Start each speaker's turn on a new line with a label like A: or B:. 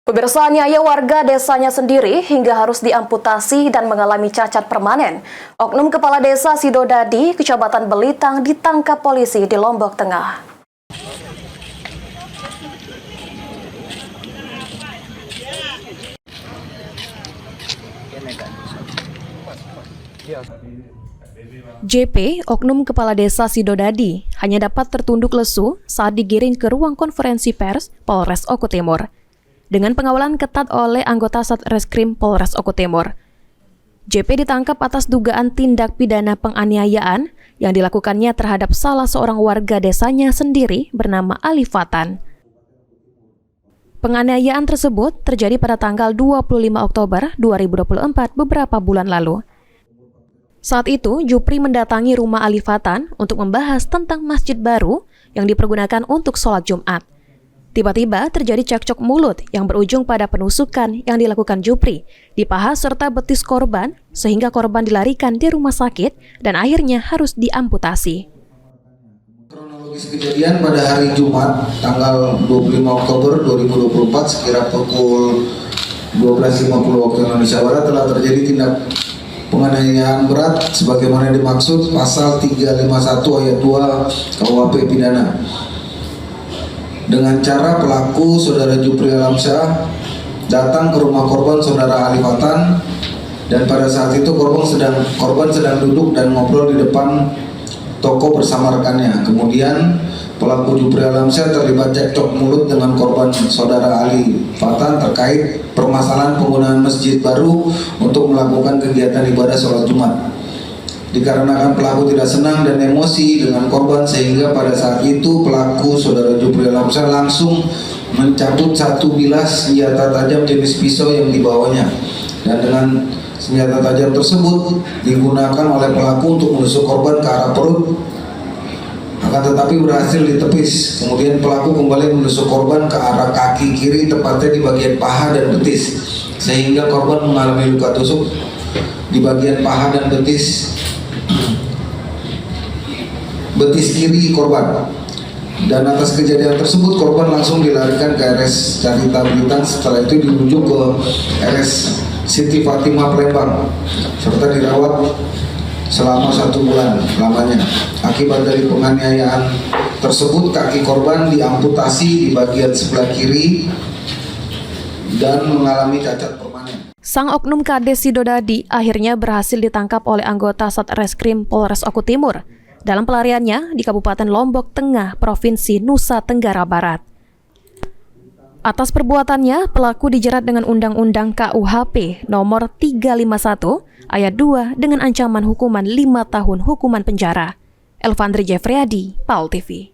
A: Pemirsa, aniaya warga desanya sendiri hingga harus diamputasi dan mengalami cacat permanen. Oknum Kepala Desa Sidodadi, Kecamatan Belitang ditangkap polisi di Lombok Tengah. JP, oknum Kepala Desa Sidodadi, hanya dapat tertunduk lesu saat digiring ke ruang konferensi pers Polres Oku Timur. Dengan pengawalan ketat oleh anggota Satreskrim Polres Oku Timur, JP ditangkap atas dugaan tindak pidana penganiayaan yang dilakukannya terhadap salah seorang warga desanya sendiri bernama Ali Fatan. Penganiayaan tersebut terjadi pada tanggal 25 Oktober 2024 beberapa bulan lalu. Saat itu, Jupri mendatangi rumah Ali Fatan untuk membahas tentang masjid baru yang dipergunakan untuk sholat Jumat. Tiba-tiba terjadi cekcok mulut yang berujung pada penusukan yang dilakukan Jupri di paha serta betis korban sehingga korban dilarikan di rumah sakit dan akhirnya harus diamputasi.
B: Kronologis kejadian pada hari Jumat tanggal 25 Oktober 2024 sekira pukul 12.50 waktu Indonesia Barat telah terjadi tindak penganiayaan berat sebagaimana dimaksud pasal 351 ayat 2 KUHP pidana. Dengan cara pelaku saudara Jupri Alamsyah datang ke rumah korban saudara Ali Fatan, dan pada saat itu korban sedang duduk dan ngobrol di depan toko bersama rekannya. Kemudian pelaku Jupri Alamsyah terlibat cekcok mulut dengan korban saudara Ali Fatan terkait permasalahan penggunaan masjid baru untuk melakukan kegiatan ibadah sholat Jumat. Dikarenakan pelaku tidak senang dan emosi dengan korban, sehingga pada saat itu pelaku saudara Jupri Alamsyah langsung mencabut satu bilas senjata tajam jenis pisau yang dibawanya, dan dengan senjata tajam tersebut digunakan oleh pelaku untuk menusuk korban ke arah perut, akan tetapi berhasil ditepis. Kemudian pelaku kembali menusuk korban ke arah kaki kiri, tepatnya di bagian paha dan betis, sehingga korban mengalami luka tusuk di bagian paha dan betis kiri korban. Dan atas kejadian tersebut korban langsung dilarikan ke RS Carita Belitang, setelah itu dirujuk ke RS Siti Fatimah Palembang serta dirawat selama 1 bulan lamanya. Akibat dari penganiayaan tersebut, kaki korban diamputasi di bagian sebelah kiri dan mengalami cacat permanen.
A: Sang oknum Kades Sidodadi akhirnya berhasil ditangkap oleh anggota Satreskrim Polres Oku Timur dalam pelariannya di Kabupaten Lombok Tengah, Provinsi Nusa Tenggara Barat. Atas perbuatannya, pelaku dijerat dengan Undang-Undang KUHP nomor 351 ayat 2 dengan ancaman hukuman 5 tahun hukuman penjara. Elvandri Jeffreyadi, PAL TV.